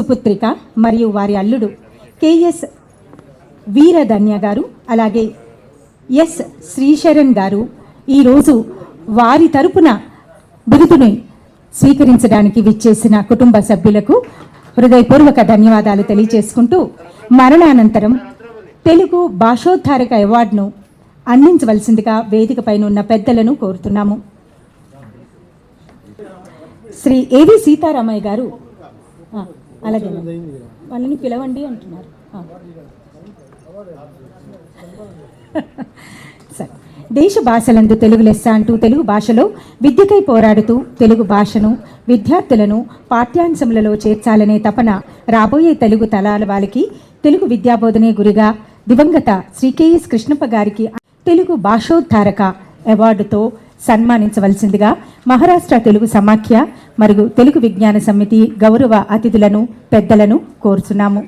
సుపుత్రిక మరియు వారి అల్లుడు కెఎస్ వీరధన్య గారు, అలాగే ఎస్ శ్రీశరణ్ గారు ఈరోజు వారి తరపున బిరుదుని స్వీకరించడానికి విచ్చేసిన కుటుంబ సభ్యులకు హృదయపూర్వక ధన్యవాదాలు తెలియజేసుకుంటూ, మరణానంతరం తెలుగు భాషోద్ధారక అవార్డును అందించవలసిందిగా వేదికపైన ఉన్న పెద్దలను కోరుతున్నాము. శ్రీ ఏవి సీతారామయ్య గారు, అలాగే వాళ్ళని పిలవండి అంటున్నారు. సరే. దేశ భాషలందు తెలుగు లెస్స అంటూ తెలుగు భాషలో విద్యకై పోరాడుతూ తెలుగు భాషను విద్యార్థులను పాఠ్యాంశములలో చేర్చాలనే తపన రాబోయే తెలుగు తరాల వాళ్ళకి తెలుగు విద్యాబోధనే గురిగా దివంగత శ్రీ కెఎస్ కృష్ణప్ప గారికి తెలుగు భాషోద్ధారక అవార్డుతో సన్మానించవలసిందిగా మహారాష్ట్ర తెలుగు సమాఖ్య మరియు తెలుగు విజ్ఞాన సమితి గౌరవ అతిథులను పెద్దలను కోరుచున్నాము.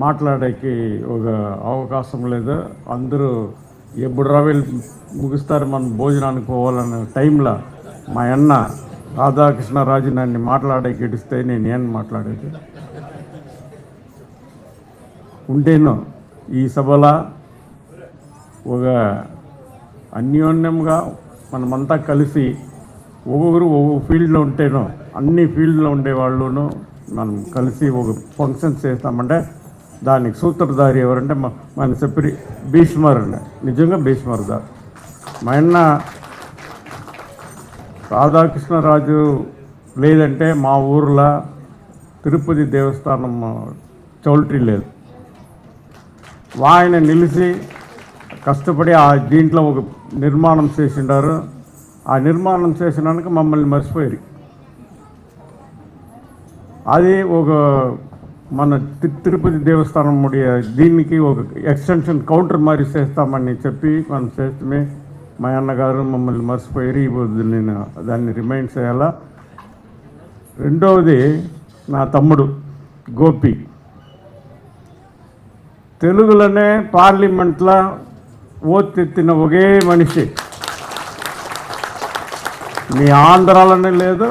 మాట్లాడేకి ఒక అవకాశం లేదు. అందరూ ఎప్పుడు రావేలు ముగిస్తారు, మనం భోజనానికి పోవాలన్న టైంలో మా అన్న రాధాకృష్ణరాజు నన్ను మాట్లాడేకి ఇడిస్తే నేను మాట్లాడేది ఉంటేను ఈ సభలో ఒక అన్యోన్యంగా మనమంతా కలిసి ఒక్కొక్కరు ఒక్కొక్క ఫీల్డ్లో ఉంటేనో అన్ని ఫీల్డ్లో ఉండేవాళ్ళను మనం కలిసి ఒక ఫంక్షన్స్ చేస్తామంటే దానికి సూత్రధారి ఎవరంటే మన చెప్పి భీష్మర్ అండి. నిజంగా భీష్మర్ గారు. మా అన్న రాధాకృష్ణరాజు లేదంటే మా ఊర్లో తిరుపతి దేవస్థానం చౌల్ట్రీ లేదు. ఆయన నిలిచి కష్టపడి ఆ దీంట్లో ఒక నిర్మాణం చేసిండారు. ఆ నిర్మాణం చేసినాక మమ్మల్ని మర్చిపోయారు. అది ఒక మన తిరుపతి దేవస్థానం దీనికి ఒక ఎక్స్టెన్షన్ కౌంటర్ మరి చేస్తామని చెప్పి మనం చేస్తే మా అన్నగారు మమ్మల్ని మర్చిపోయారు. ఇప్పుడు నేను దాన్ని రిమైండ్ చేయాలా. రెండవది నా తమ్ముడు గోపి తెలుగులోనే పార్లమెంట్లో ఓతెత్తిన ఒకే మనిషి. మీ ఆంధ్రాలోనే లేదు,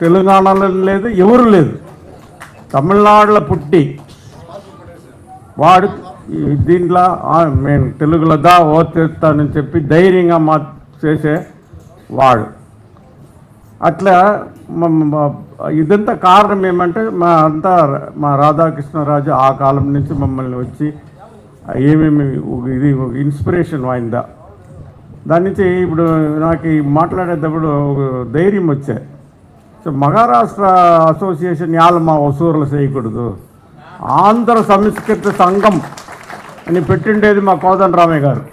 తెలంగాణలోనే లేదు, ఎవరు లేదు. తమిళనాడులో పుట్టి వాడు దీంట్లో నేను తెలుగులో ఓతెత్తానని చెప్పి ధైర్యంగా చేసే వాడు. అట్లా ఇదంతా కారణం ఏమంటే మా రాధాకృష్ణరాజు ఆ కాలం నుంచి మమ్మల్ని వచ్చి ఏమేమి ఇది ఒక ఇన్స్పిరేషన్ వాయిందా. దాని నుంచి ఇప్పుడు నాకు మాట్లాడేటప్పుడు ఒక ధైర్యం వచ్చాయి. సో మహారాష్ట్ర అసోసియేషన్ మా వసూరులు చేయకూడదు, ఆంధ్ర సంస్కృత సంఘం అని పెట్టిండేది మా కోదండరామయ్య గారు.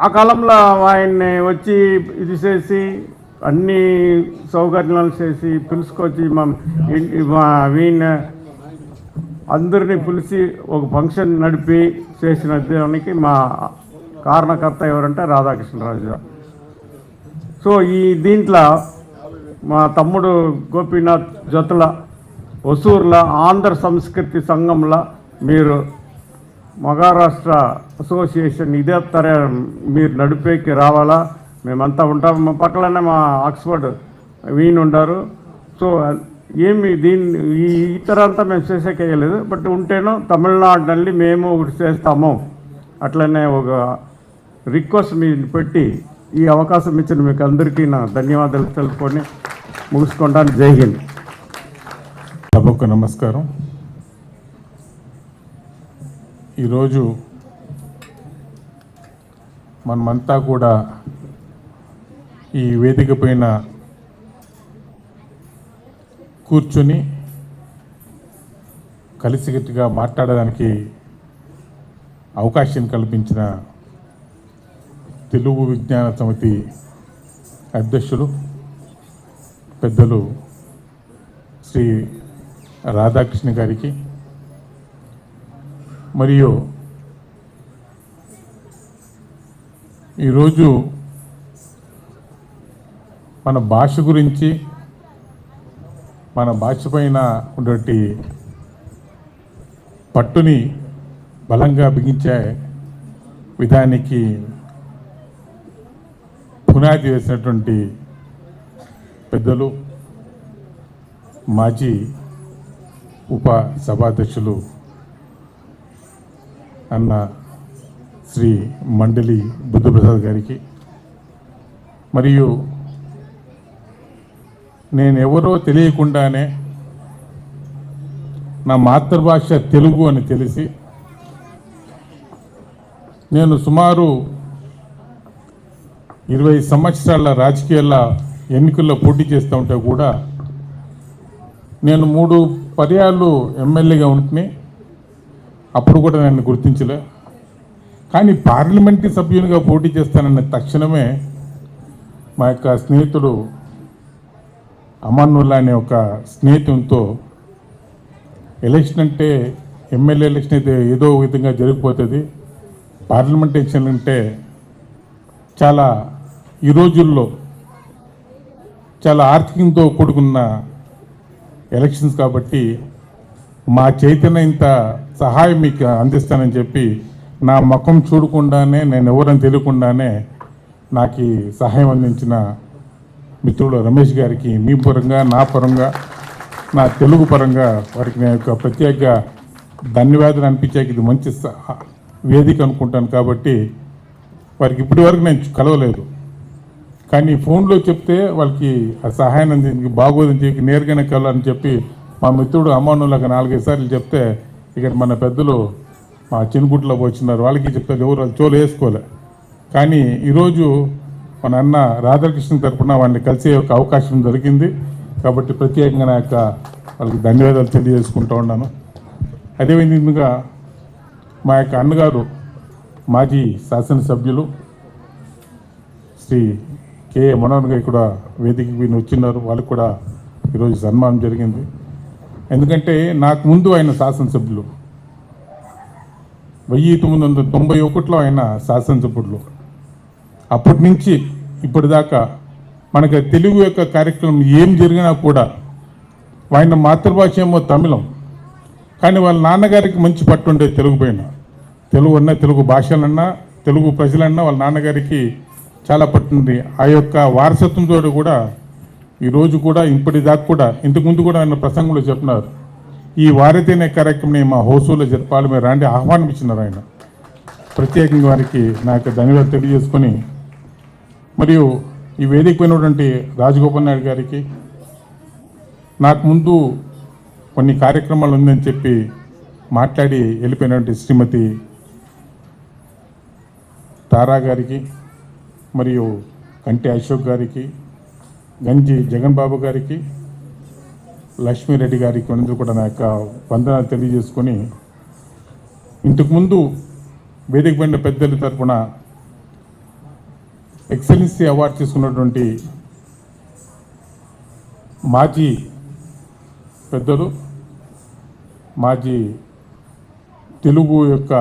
ఆ కాలంలో ఆయన్ని వచ్చి ఇది చేసి అన్ని సౌకర్యాలు చేసి పిలుచుకొచ్చి వీళ్ళ అందరినీ పిలిచి ఒక ఫంక్షన్ నడిపి చేసిన దానికి మా కారణకర్త ఎవరంటే రాధాకృష్ణరాజు. సో ఈ దీంట్లో మా తమ్ముడు గోపీనాథ్ జొతల ఒసూర్లో ఆంధ్ర సంస్కృతి సంఘంలో మీరు మహారాష్ట్ర అసోసియేషన్ ఇదే మీరు నడిపేకి రావాలా, మేమంతా ఉంటాం. మా పక్కలనే మా ఆక్స్ఫర్డ్ వీన్ ఉండారు. సో ఏమి దీన్ని ఈ ఇతర అంతా మేము చేసేకేయలేదు. బట్ ఉంటేనో తమిళనాడుನಲ್ಲಿ మేము ఒకటి చేస్తాము. అట్లనే ఒక రిక్వెస్ట్ మీరు పెట్టి ఈ అవకాశం ఇచ్చిన మీకు అందరికీ నా ధన్యవాదాలు తెలుపుకొని ముగించుకుంటాను. జై హింద్. సభకు నమస్కారం. ఈరోజు మనమంతా కూడా ఈ వేదిక పైన కూర్చొని కలిసికట్టుగా మాట్లాడడానికి అవకాశం కల్పించిన తెలుగు విజ్ఞాన సమితి అధ్యక్షులు పెద్దలు శ్రీ రాధాకృష్ణ గారికి మరియు ఈరోజు మన భాష గురించి మన భాష పైన ఉన్నటువంటి పట్టుని బలంగా బిగించే విధానికి పునాది వేసినటువంటి పెద్దలు మాజీ ఉప సభాధ్యక్షులు అన్న శ్రీ మండలి బుద్ధప్రసాద్ గారికి మరియు నేనెవరో తెలియకుండానే నా మాతృభాష తెలుగు అని తెలిసి నేను సుమారు 20 సంవత్సరాల రాజకీయాల ఎన్నికల్లో పోటీ చేస్తూ ఉంటే కూడా నేను 3 పర్యాలు ఎమ్మెల్యేగా ఉంటుని అప్పుడు కూడా నన్ను గుర్తించలే. కానీ పార్లమెంటరీ సభ్యునిగా పోటీ చేస్తానన్న తక్షణమే మా యొక్క స్నేహితుడు అమానుల్లా అనే ఒక స్నేహితునితో ఎలక్షన్ అంటే ఎమ్మెల్యే ఎలక్షన్ అయితే ఏదో విధంగా జరిగిపోతుంది, పార్లమెంట్ ఎలక్షన్ అంటే చాలా ఈ రోజుల్లో చాలా ఆర్థికంతో కూడుకున్న ఎలక్షన్స్ కాబట్టి మా చైతన్య ఇంత సహాయం మీకు అందిస్తానని చెప్పి నా ముఖం చూడకుండానే నేను ఎవరని తెలియకుండానే నాకు ఈ సహాయం అందించిన మిత్రుడు రమేష్ గారికి మీ పరంగా నా పరంగా నా తెలుగు పరంగా వారికి నేను యొక్క ప్రత్యేక ధన్యవాదాలు అనిపించాక ఇది మంచి వేదిక అనుకుంటాను. కాబట్టి వారికి ఇప్పటి వరకు నేను కలవలేదు, కానీ ఫోన్లో చెప్తే వాళ్ళకి ఆ సహాయం అందించి బాగోదని చెప్పి నేరుగానే కలవాలని చెప్పి మా మిత్రుడు అమ్మానులకు 4-5 సార్లు చెప్తే ఇక్కడ మన పెద్దలు మా చిన్నగుట్లో వచ్చినారు, వాళ్ళకి చెప్తే ఎవరు వాళ్ళు చోలు వేసుకోలే. కానీ ఈరోజు మన అన్న రాధాకృష్ణ తరఫున వాళ్ళని కలిసే ఒక అవకాశం దొరికింది కాబట్టి ప్రత్యేకంగా నా యొక్క వాళ్ళకి ధన్యవాదాలు తెలియజేసుకుంటూ ఉన్నాను. అదేవిధంగా మా యొక్క అన్నగారు మాజీ శాసనసభ్యులు శ్రీ కె మనోహర్ గారు కూడా వేదికకి మీరు వచ్చిన్నారు, వాళ్ళకి కూడా ఈరోజు సన్మానం జరిగింది. ఎందుకంటే నాకు ముందు ఆయన శాసనసభ్యులు 1991లో ఆయన శాసనసభ్యులు. అప్పటి నుంచి ఇప్పటిదాకా మనకు తెలుగు యొక్క కార్యక్రమం ఏం జరిగినా కూడా ఆయన మాతృభాష ఏమో తమిళం, కానీ వాళ్ళ నాన్నగారికి మంచి పట్టు ఉండే తెలుగు పైన. తెలుగు అన్నా, తెలుగు భాషలన్నా, తెలుగు ప్రజలన్నా వాళ్ళ నాన్నగారికి చాలా పట్టుంది. ఆ యొక్క వారసత్వంతో కూడా ఈరోజు కూడా ఇప్పటిదాకా కూడా ఇంతకుముందు కూడా ఆయన ప్రసంగంలో చెప్పినారు, ఈ వారధి అనే కార్యక్రమం మా హోసూలో జరపాలి, మీరు రాండి ఆహ్వానం ఇచ్చినారు ఆయన. ప్రత్యేకంగా వారికి నా యొక్క ధన్యవాదాలు తెలియజేసుకొని మరియు ఈ వేదిక పోయినటువంటి రాజగోపాల్ నాయుడు గారికి నాకు ముందు కొన్ని కార్యక్రమాలు ఉందని చెప్పి మాట్లాడి వెళ్ళిపోయినటువంటి శ్రీమతి తారా గారికి మరియు కంటి అశోక్ గారికి, గంజి జగన్ బాబు గారికి, లక్ష్మీరెడ్డి గారికి అందరూ కూడా నా యొక్క వందనాలు తెలియజేసుకొని ఇంతకుముందు వేదిక పడిన పెద్దల తరఫున ఎక్సలెన్సీ అవార్డు తీసుకున్నటువంటి మాజీ పెద్దలు, మాజీ తెలుగు యొక్క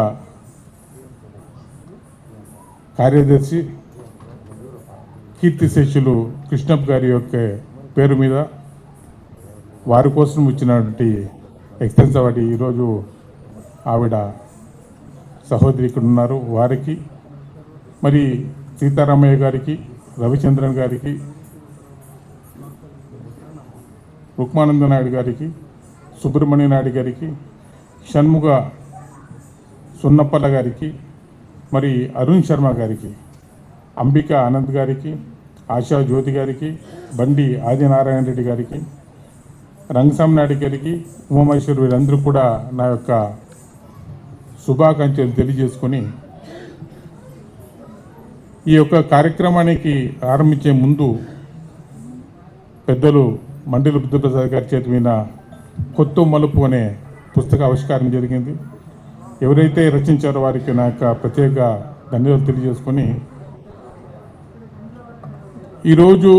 కార్యదర్శి కీర్తిశేషులు కృష్ణప్ప గారి యొక్క పేరు మీద వారి కోసం ఇచ్చినటువంటి ఎక్సలెన్స్ అవార్డు ఈరోజు ఆవిడ సహోదరి ఇక్కడ ఉన్నారు, వారికి మరి సీతారామయ్య గారికి, రవిచంద్రన్ గారికి, రుక్మానంద నాయుడు గారికి, సుబ్రహ్మణ్య నాయుడు గారికి, షణ్ముగ సున్నప్పల గారికి, మరి అరుణ్ శర్మ గారికి, అంబిక ఆనంద్ గారికి, ఆశా జ్యోతి గారికి, బండి ఆదినారాయణ రెడ్డి గారికి, రంగస్వామి నాయుడు గారికి, ఉమామహేశ్వర్ వీరందరూ కూడా నా యొక్క శుభాకాంక్షలు తెలియజేసుకొని ఈ యొక్క కార్యక్రమానికి ఆరంభించే ముందు పెద్దలు మండలి బుద్ధప్రసాద్ గారి చేతి మీద కొత్త మలుపు అనే పుస్తక ఆవిష్కారం జరిగింది. ఎవరైతే రచించారో వారికి నా యొక్క ప్రత్యేక ధన్యవాదాలు తెలియజేసుకొని, ఈరోజు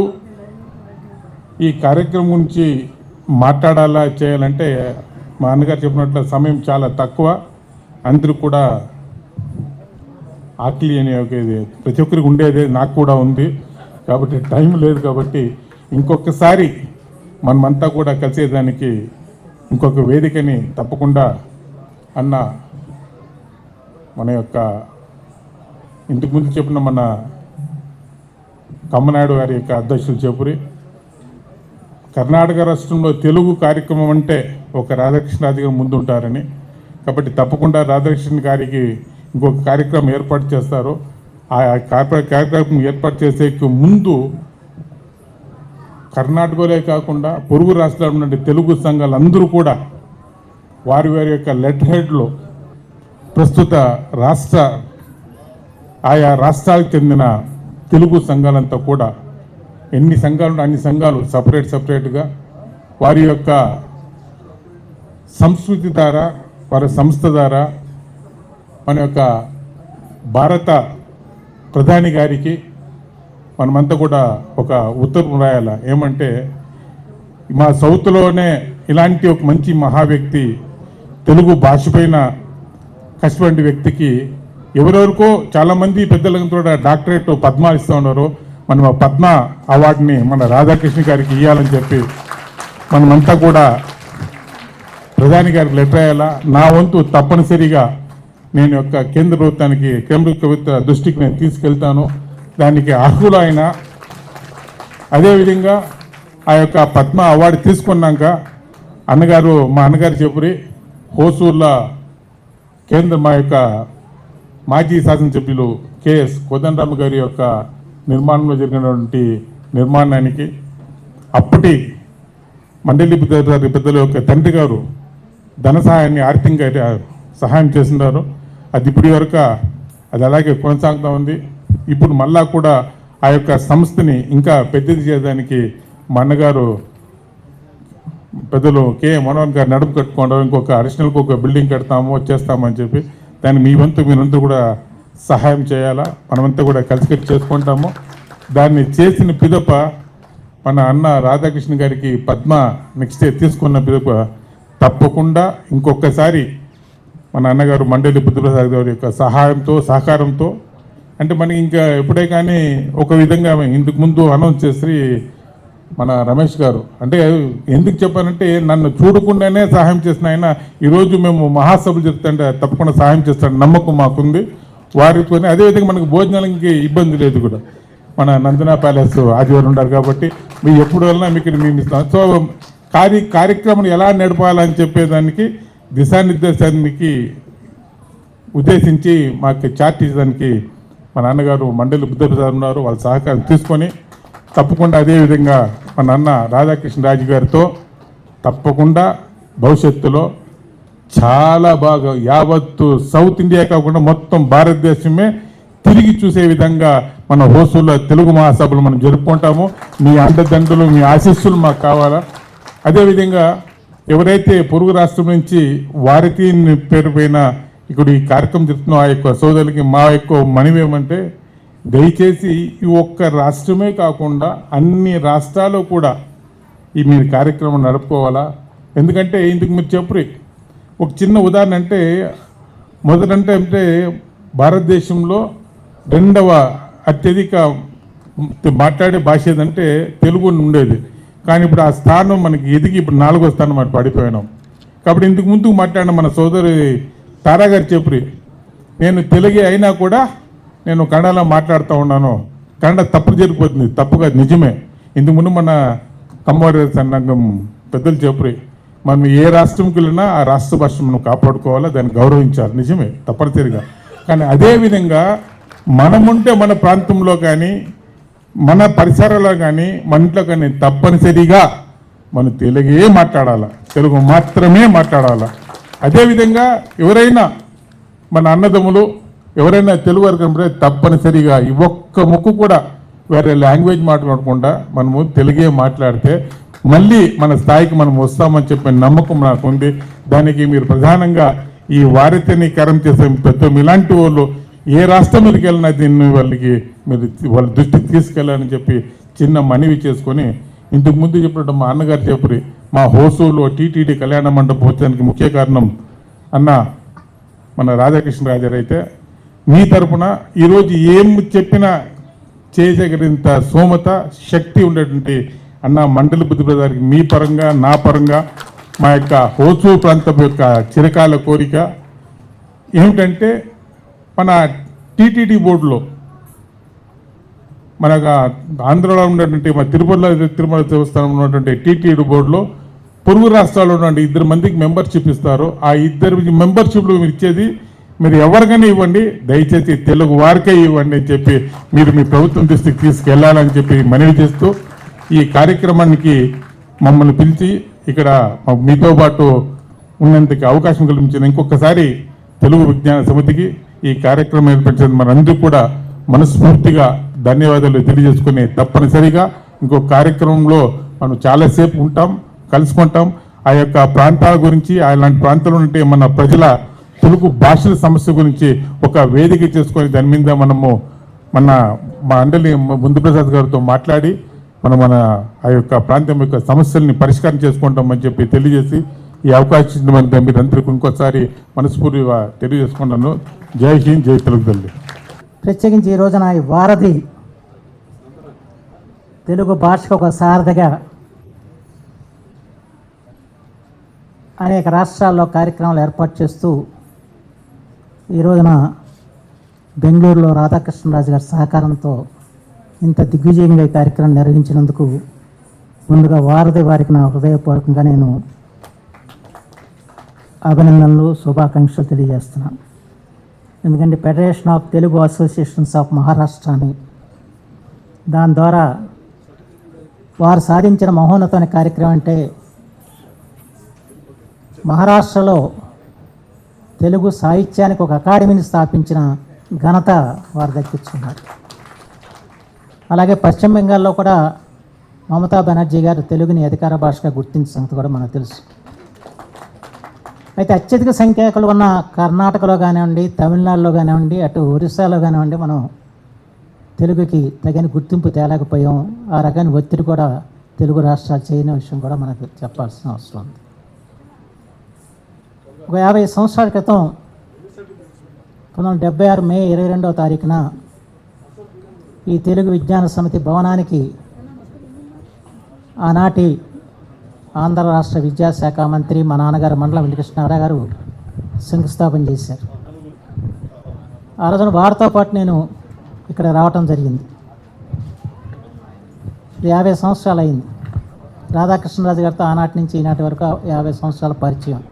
ఈ కార్యక్రమం గురించి మాట్లాడాలా చేయాలంటే మా అన్నగారు చెప్పినట్లు సమయం చాలా తక్కువ. అందరూ కూడా ఆకలి అనే ఒక ఇది ప్రతి ఒక్కరికి ఉండేదే, నాకు కూడా ఉంది. కాబట్టి టైం లేదు. కాబట్టి ఇంకొకసారి మనమంతా కూడా కలిసేదానికి ఇంకొక వేదికని తప్పకుండా అన్న మన యొక్క ఇంతకుముందు చెప్పిన మన కమ్మనాయుడు గారి యొక్క అధ్యక్షులు చెప్పురి, కర్ణాటక రాష్ట్రంలో తెలుగు కార్యక్రమం అంటే ఒక రాధాకృష్ణ గారు ముందుంటారని. కాబట్టి తప్పకుండా రాధాకృష్ణ గారికి ఇంకొక కార్యక్రమం ఏర్పాటు చేస్తారు. ఆ కార్యక్రమం ఏర్పాటు చేసే ముందు కర్ణాటకలో కాకుండా పొరుగు రాష్ట్రాల నుండి తెలుగు సంఘాలు అందరూ కూడా వారి వారి యొక్క లెటర్ హెడ్లో ప్రస్తుత ఆయా రాష్ట్రాలకు చెందిన తెలుగు సంఘాలంతా కూడా ఎన్ని సంఘాలు అన్ని సంఘాలు సపరేట్గా వారి యొక్క సంస్కృతి ద్వారా, వారి సంస్థ ద్వారా మన యొక్క భారత ప్రధాని గారికి మనమంతా కూడా ఒక ఉత్తరం రాయాల. ఏమంటే, మా సౌత్లోనే ఇలాంటి ఒక మంచి మహా వ్యక్తి, తెలుగు భాష పైన కష్టపడిన వ్యక్తికి ఎవరెవరికో చాలామంది పెద్దలకు కూడా డాక్టరేట్ పద్మ ఇస్తూ ఉన్నారు. మనం ఆ పద్మ అవార్డుని మన రాధాకృష్ణ గారికి ఇవ్వాలని చెప్పి మనమంతా కూడా ప్రధాని గారికి లెటర్ అయ్యేలా నా వంతు తప్పనిసరిగా నేను యొక్క కేంద్ర ప్రభుత్వ దృష్టికి నేను తీసుకెళ్తాను. దానికి అర్హులు ఆయన. అదేవిధంగా ఆ యొక్క పద్మ అవార్డు తీసుకున్నాక మా అన్నగారు చెప్పురి హోసూర్ల మా యొక్క మాజీ శాసనసభ్యులు కెఎస్ కోదండరామ గారి యొక్క నిర్మాణంలో జరిగినటువంటి నిర్మాణానికి అప్పటి మండలి పెద్దల యొక్క తండ్రి గారు ధన సహాయాన్ని ఆర్థికంగా సహాయం చేస్తున్నారు. అది ఇప్పటి వరకు అది అలాగే కొనసాగుతూ ఉంది. ఇప్పుడు మళ్ళా కూడా ఆ యొక్క సంస్థని ఇంకా పెద్దది చేయడానికి మా అన్నగారు పెద్దలు కె మనోహర్ గారు నడుపు కట్టుకోవడం, ఇంకొక అడిషనల్కి ఒక బిల్డింగ్ కడతాము చేస్తామని చెప్పి దాన్ని మీ వంతు మీరంతా కూడా సహాయం చేయాలా. మనమంతా కూడా కలిసి చేసుకుంటాము. దాన్ని చేసిన పిదప మన అన్న రాధాకృష్ణ గారికి పద్మ నెక్స్ట్ డే తీసుకున్న పిదప తప్పకుండా ఇంకొకసారి మన అన్నగారు మండలి బుద్ధిప్రసాద్ గారి యొక్క సహకారంతో అంటే మనకి ఇంకా ఎప్పుడే కానీ ఒక విధంగా ఇంతకు ముందు అనౌన్స్ చేసి మన రమేష్ గారు అంటే ఎందుకు చెప్పానంటే నన్ను చూడకుండానే సహాయం చేసిన ఆయన ఈరోజు మేము మహాసభలు చెప్తుంటే తప్పకుండా సహాయం చేస్తాడు నమ్మకం మాకుంది. వారితో అదేవిధంగా మనకు భోజనాలకి ఇబ్బంది లేదు కూడా. మన నందన ప్యాలెస్ ఆదివారం ఉంటారు కాబట్టి మీరు ఎప్పుడు వెళ్ళినా మీకు మేము ఇస్తాం. సో కార్యక్రమం ఎలా నడపాలని చెప్పేదానికి దిశానిర్దేశానికి ఉద్దేశించి మాకు చార్ట్ ఇచ్చడానికి మా నాన్నగారు మండలి బుద్ధప్రసాద్ ఉన్నారు. వాళ్ళ సహకారం తీసుకొని తప్పకుండా అదేవిధంగా మా నాన్న రాధాకృష్ణ రాజు గారితో తప్పకుండా భవిష్యత్తులో చాలా బాగా యావత్తు సౌత్ ఇండియా కాకుండా మొత్తం భారతదేశమే తిరిగి చూసే విధంగా మన హోసూర్లో తెలుగు మహాసభలు మనం జరుపుకుంటాము. మీ అండదండలు మీ ఆశీస్సులు మాకు కావాలా. అదేవిధంగా ఎవరైతే పొరుగు రాష్ట్రం నుంచి వారికి పేరు పైన ఇక్కడ ఈ కార్యక్రమం జరుపుతున్న ఆ యొక్క సోదరులకి మా యొక్క మనవి ఏమంటే దయచేసి ఈ ఒక్క రాష్ట్రమే కాకుండా అన్ని రాష్ట్రాల్లో కూడా ఈ మీరు కార్యక్రమం నడుపుకోవాలా. ఎందుకంటే ఇందుకు మీరు చెప్పరు ఒక చిన్న ఉదాహరణ అంటే మొదటంటే భారతదేశంలో రెండవ అత్యధిక మాట్లాడే భాష ఏదంటే తెలుగు ఉండేది. కానీ ఇప్పుడు ఆ స్థానం మనకి ఎదిగి ఇప్పుడు 4వ స్థానం మనం పడిపోయినాం. కాబట్టి ఇందుకు ముందుకు మాట్లాడిన మన సోదరి తారా గారు చెప్పురి నేను తెలుగే అయినా కూడా నేను కన్నడలో మాట్లాడుతూ ఉన్నాను. కన్నడ తప్పు జరిగిపోతుంది. తప్పుగా నిజమే. ఇందుకు ముందు మన కమ్మవారి సంఘం పెద్దలు చెప్పురి మనం ఏ రాష్ట్రంకి వెళ్ళినా ఆ రాష్ట్ర భాష మనం కాపాడుకోవాలా, దాన్ని గౌరవించాలి. నిజమే తప్పనిసరిగా. కానీ అదేవిధంగా మనముంటే మన ప్రాంతంలో కానీ మన పరిసరాల్లో కానీ మన ఇంట్లో కానీ తప్పనిసరిగా మనం తెలుగే మాట్లాడాలి, తెలుగు మాత్రమే మాట్లాడాలి. అదేవిధంగా ఎవరైనా మన అన్నదమ్ములు ఎవరైనా తెలుగు వర్గం తప్పనిసరిగా ఈ ఒక్క ముక్కు కూడా వేరే లాంగ్వేజ్ మాట్లాడకుండా మనము తెలుగే మాట్లాడితే మళ్ళీ మన స్థాయికి మనం వస్తామని చెప్పిన నమ్మకం నాకు ఉంది. దానికి మీరు ప్రధానంగా ఈ వారితీకరణ చేసే పెద్ద ఇలాంటి వాళ్ళు ఏ రాష్ట్రం మీదకి వెళ్ళినా దీన్ని వాళ్ళ దృష్టికి తీసుకెళ్ళాలని చెప్పి చిన్న మనవి చేసుకొని, ఇంతకు ముందు చెప్పినట్టు మా అన్నగారు చెప్పి మా హోసూలో టీటీడీ కళ్యాణ మండపం వచ్చడానికి ముఖ్య కారణం అన్న మన రాధాకృష్ణరాజు అయితే, మీ తరపున ఈరోజు ఏం చెప్పినా చేయగలిగినంత సోమత శక్తి ఉండేటువంటి అన్న మండలి బుద్ధి ప్రధానికి మీ పరంగా నా పరంగా మా యొక్క హోసూ ప్రాంతం యొక్క చిరకాల కోరిక ఏమిటంటే, మన టీటీడీ బోర్డులో మనకు ఆంధ్రలో ఉన్నటువంటి మన తిరుమల దేవస్థానంలో ఉన్నటువంటి టీటీడీ బోర్డులో పొరుగు రాష్ట్రాల్లో ఉన్నటువంటి 2 మందికి మెంబర్షిప్ ఇస్తారు. ఆ 2 మెంబర్షిప్లు మీరు ఇచ్చేది మీరు ఎవరికైనా ఇవ్వండి, దయచేసి తెలుగు వారికే ఇవ్వండి అని చెప్పి మీరు మీ ప్రభుత్వం దృష్టికి తీసుకెళ్లాలని చెప్పి మనవి చేస్తూ, ఈ కార్యక్రమానికి మమ్మల్ని పిలిచి ఇక్కడ మీతో పాటు ఉన్నందుకు అవకాశం కల్పించిన ఇంకొకసారి తెలుగు విజ్ఞాన సమితికి ఈ కార్యక్రమం ఏర్పరిచిన మనందరికీ కూడా మనస్ఫూర్తిగా ధన్యవాదాలు తెలియజేసుకుని, తప్పనిసరిగా ఇంకో కార్యక్రమంలో మనం చాలాసేపు ఉంటాం, కలుసుకుంటాం. ఆ యొక్క ప్రాంతాల గురించి, అలాంటి ప్రాంతాలు ఉంటే మన ప్రజల తెలుగు భాషల సమస్య గురించి ఒక వేదిక చేసుకొని దాని మీద మనము మా అండలి ముందు ప్రసాద్ గారితో మాట్లాడి మన ఆ యొక్క ప్రాంతం యొక్క సమస్యల్ని పరిష్కారం చేసుకుంటామని చెప్పి తెలియజేసి, ఈ అవకాశం ఇచ్చిన మీరందరికీ ఇంకోసారి మనస్ఫూర్తిగా తెలియజేసుకున్నాను. జై హింద్, జై తెలుగు తల్లి. ప్రత్యేకించి ఈ రోజున ఈ వారధి తెలుగు భాషకు ఒక సారథిగా అనేక రాష్ట్రాల్లో కార్యక్రమాలు ఏర్పాటు చేస్తూ ఈ రోజున బెంగళూరులో రాధాకృష్ణరాజు గారి సహకారంతో ఇంత దిగ్విజయంగా ఈ కార్యక్రమం నిర్వహించినందుకు ముందుగా వారధి వారికి నా హృదయపూర్వకంగా నేను అభినందనలు, శుభాకాంక్షలు తెలియజేస్తున్నాను. ఎందుకంటే federation of Telugu associations of Maharashtra అని, దాని ద్వారా వారు సాధించిన మహోన్నతమైన కార్యక్రమం అంటే మహారాష్ట్రలో తెలుగు సాహిత్యానికి ఒక అకాడమీని స్థాపించిన ఘనత వారు దక్కించుకున్నారు. అలాగే పశ్చిమ బెంగాల్లో కూడా మమతా బెనర్జీ గారు తెలుగుని అధికార భాషగా గుర్తించిన సంగతి కూడా మనకు తెలుసు. అయితే అత్యధిక సంఖ్యాకులు ఉన్న కర్ణాటకలో కానివ్వండి, తమిళనాడులో కానివ్వండి, అటు ఒరిస్సాలో కానివ్వండి, మనం తెలుగుకి తగిన గుర్తింపు తేలేకపోయాం. ఆ రకమైన ఒత్తిడి కూడా తెలుగు రాష్ట్రాలు చేయని విషయం కూడా మనకు చెప్పాల్సిన అవసరం ఉంది. ఒక 50 సంవత్సరాల క్రితం 1976 మే 22వ తారీఖున ఈ తెలుగు విజ్ఞాన సమితి భవనానికి ఆనాటి ఆంధ్ర రాష్ట్ర విద్యాశాఖ మంత్రి మా నాన్నగారు మండలం వెంకటకృష్ణారావు గారు శంకుస్థాపన చేశారు. ఆ రోజున వారితో పాటు నేను ఇక్కడ రావటం జరిగింది. 50 సంవత్సరాలు అయింది. రాధాకృష్ణరాజు గారితో ఆనాటి నుంచి ఈనాటి వరకు 50 సంవత్సరాల పరిచయం.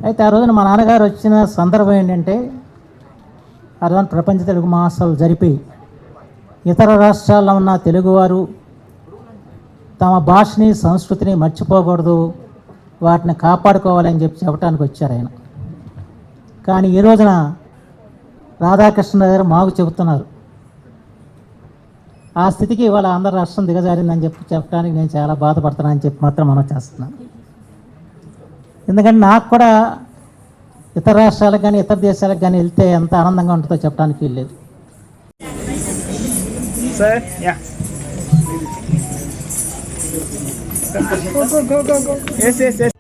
అయితే ఆ రోజున మా నాన్నగారు వచ్చిన సందర్భం ఏంటంటే, ఆ రోజున ప్రపంచ తెలుగు మహాసభలు జరిపి ఇతర రాష్ట్రాల్లో ఉన్న తెలుగువారు తమ భాషని, సంస్కృతిని మర్చిపోకూడదు, వాటిని కాపాడుకోవాలని చెప్పడానికి వచ్చారు ఆయన. కానీ ఈ రోజున రాధాకృష్ణరాజు గారు మాకు చెబుతున్నారు, ఆ స్థితికి ఇవాళ ఆంధ్ర రాష్ట్రం దిగజారిందని చెప్పడానికి నేను చాలా బాధపడుతున్నానని చెప్పి మాత్రం మనం చేస్తున్నాను. ఎందుకంటే నాకు కూడా ఇతర రాష్ట్రాలకు కానీ ఇతర దేశాలకు కానీ వెళ్తే ఎంత ఆనందంగా ఉంటుందో చెప్పడానికి వీల్లేదు. Sir, yeah. Go. Yes.